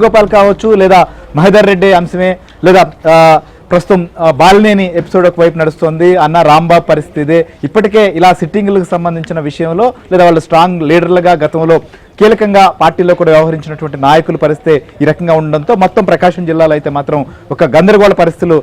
గోపాల్ కావచ్చు లేదా మహేదర్ రెడ్డి అంశమే లేదా ప్రస్తుతం బాలినేని ఎపిసోడ్ ఒక వైపు నడుస్తుంది అన్న రాంబాబు పరిస్థితి ఇప్పటికే ఇలా సిట్టింగ్లకు సంబంధించిన విషయంలో లేదా వాళ్ళు స్ట్రాంగ్ లీడర్లుగా గతంలో కీలకంగా పార్టీలో కూడా వ్యవహరించినటువంటి నాయకుల పరిస్థితి ఈ రకంగా ఉండడంతో మొత్తం ప్రకాశం జిల్లాలో అయితే మాత్రం ఒక గందరగోళ పరిస్థితులు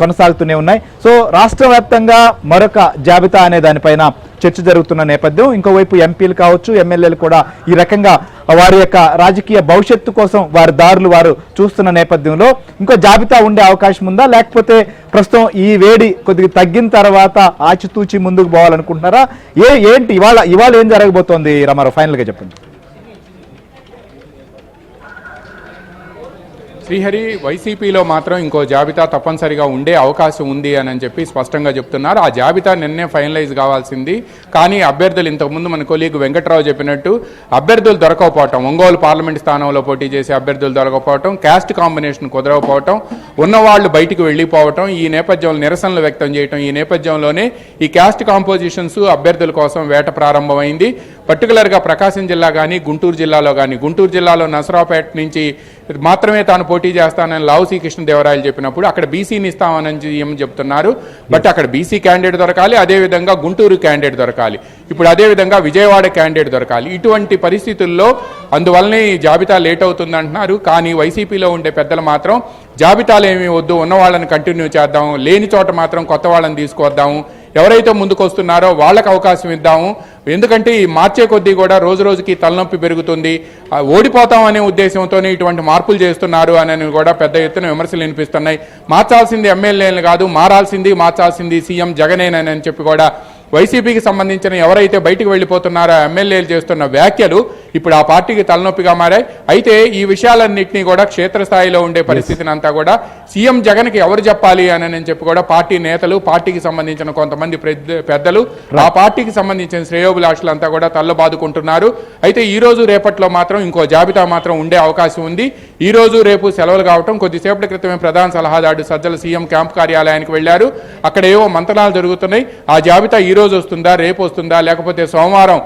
కొనసాగుతూనే ఉన్నాయి. సో రాష్ట్ర వ్యాప్తంగా మరొక జాబితా అనే దానిపైన చర్చ జరుగుతున్న నేపథ్యం, ఇంకోవైపు ఎంపీలు కావచ్చు ఎమ్మెల్యేలు కూడా ఈ రకంగా వారి యొక్క రాజకీయ భవిష్యత్తు కోసం వారి దారులు వారు చూస్తున్న నేపథ్యంలో ఇంకో జాబితా ఉండే అవకాశం ఉందా, లేకపోతే ప్రస్తుతం ఈ వేడి కొద్దిగా తగ్గిన తర్వాత ఆచితూచి ముందుకు పోవాలనుకుంటున్నారా? ఏంటి ఇవాళ ఏం జరగబోతోంది రామారావు, ఫైనల్గా చెప్పండి. శ్రీహరి, వైసీపీలో మాత్రం ఇంకో జాబితా తప్పనిసరిగా ఉండే అవకాశం ఉంది అని చెప్పి స్పష్టంగా చెప్తున్నారు. ఆ జాబితా నిన్నే ఫైనలైజ్ కావాల్సింది. కానీ అభ్యర్థులు ఇంతకుముందు మన కొలీగ్ వెంకట్రావు చెప్పినట్టు అభ్యర్థులు దొరకకపోవటం, ఒంగోలు పార్లమెంట్ స్థానంలో పోటీ చేసే అభ్యర్థులు దొరకకపోవటం, క్యాస్ట్ కాంబినేషన్ కుదరకపోవటం, ఉన్నవాళ్లు బయటికి వెళ్ళిపోవటం, ఈ నేపథ్యంలో నిరసనలు వ్యక్తం చేయటం, ఈ నేపథ్యంలోనే ఈ క్యాస్ట్ కాంపోజిషన్స్ అభ్యర్థుల కోసం వేట ప్రారంభమైంది. పర్టికులర్గా ప్రకాశం జిల్లా కానీ గుంటూరు జిల్లాలో కానీ, గుంటూరు జిల్లాలో నసరావుపేట నుంచి మాత్రమే తాను పోటీ చేస్తానని లావు శ్రీకృష్ణదేవరాయలు చెప్పినప్పుడు అక్కడ బీసీని ఇస్తామని చెప్తున్నారు. బట్ అక్కడ బీసీ క్యాండిడేట్ దొరకాలి, అదేవిధంగా గుంటూరు క్యాండిడేట్ దొరకాలి, ఇప్పుడు అదేవిధంగా విజయవాడ క్యాండిడేట్ దొరకాలి. ఇటువంటి పరిస్థితుల్లో అందువల్లనే ఈ జాబితా లేట్ అవుతుందంటున్నారు. కానీ వైసీపీలో ఉండే పెద్దలు మాత్రం జాబితాలు ఏమీ వద్దు, ఉన్న వాళ్ళని కంటిన్యూ చేద్దాం, లేని చోట మాత్రం కొత్త వాళ్ళని తీసుకొద్దాము, ఎవరైతే ముందుకు వస్తున్నారో వాళ్ళకు అవకాశం ఇద్దాము. ఎందుకంటే ఈ మార్చే కొద్దీ కూడా రోజు రోజుకి తలనొప్పి పెరుగుతుంది, ఓడిపోతాం అనే ఉద్దేశంతోనే ఇటువంటి మార్పులు చేస్తున్నారు అని కూడా పెద్ద ఎత్తున విమర్శలు వినిపిస్తున్నాయి. మార్చాల్సింది ఎమ్మెల్యేలు కాదు, మార్చాల్సింది సీఎం జగనేనని చెప్పి కూడా వైసీపీకి సంబంధించిన ఎవరైతే బయటకు వెళ్ళిపోతున్నారో ఎమ్మెల్యేలు చేస్తున్న వ్యాఖ్యలు ఇప్పుడు ఆ పార్టీకి తలనొప్పిగా మారాయి. అయితే ఈ విషయాలన్నింటినీ కూడా క్షేత్రస్థాయిలో ఉండే పరిస్థితిని అంతా కూడా సీఎం జగన్కి ఎవరు చెప్పాలి అని చెప్పి కూడా పార్టీ నేతలు, పార్టీకి సంబంధించిన కొంతమంది పెద్దలు, ఆ పార్టీకి సంబంధించిన శ్రేయోభిలాషులు అంతా కూడా తల్లబాదుకుంటున్నారు. అయితే ఈ రోజు రేపట్లో మాత్రం ఇంకో జాబితా మాత్రం ఉండే అవకాశం ఉంది. ఈ రోజు రేపు సెలవులు కావటం, కొద్దిసేపటి క్రితమే ప్రధాన సలహాదారు సజ్జల సీఎం క్యాంప్ కార్యాలయానికి వెళ్లారు. అక్కడ ఏవో మంతనాలు జరుగుతున్నాయి. ఆ జాబితా ఈ రోజు వస్తుందా, రేపు వస్తుందా, లేకపోతే సోమవారం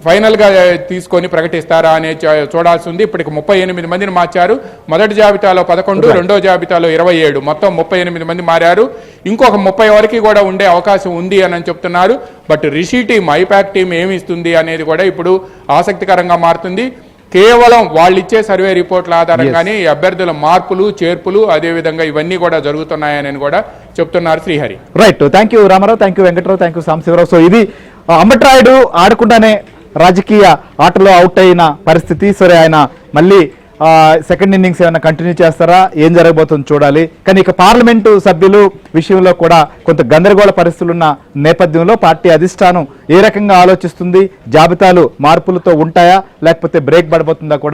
ఫైనల్గా తీసుకొని ప్రకటిస్తారా అనే చూడాల్సి ఉంది. ఇప్పటికి 38 మందిని మార్చారు. మొదటి జాబితాలో 11, రెండో జాబితాలో 27, మొత్తం 38 మంది మారారు. ఇంకొక 30 వరకు కూడా ఉండే అవకాశం ఉంది అని చెప్తున్నారు. But Rishi team, IPAC team ఏమి ఇస్తుంది అనేది కూడా ఇప్పుడు ఆసక్తికరంగా మారుతుంది. కేవలం వాళ్ళు ఇచ్చే సర్వే రిపోర్ట్ల ఆధారంగానే ఈ అభ్యర్థుల మార్పులు, చేర్పులు, అదేవిధంగా ఇవన్నీ కూడా జరుగుతున్నాయని కూడా చెప్తున్నారు. Srihari, right. Thank you Ramarao, thank you Venkatrao, thank you Sambasivarao. So ఇది అంబట్రాయుడు ఆడకుండానే రాజకీయ ఆటలో అవుట్ అయిన పరిస్థితి. సరే, ఆయన మళ్ళీ సెకండ్ ఇన్నింగ్స్ ఏమైనా కంటిన్యూ చేస్తారా, ఏం జరగబోతుందో చూడాలి. కానీ ఇక పార్లమెంటు సభ్యులు విషయంలో కూడా కొంత గందరగోళ పరిస్థితులున్న నేపథ్యంలో పార్టీ అధిష్టానం ఏ రకంగా ఆలోచిస్తుంది, జాబితాలు మార్పులతో ఉంటాయా లేకపోతే బ్రేక్ పడబోతుందా కూడా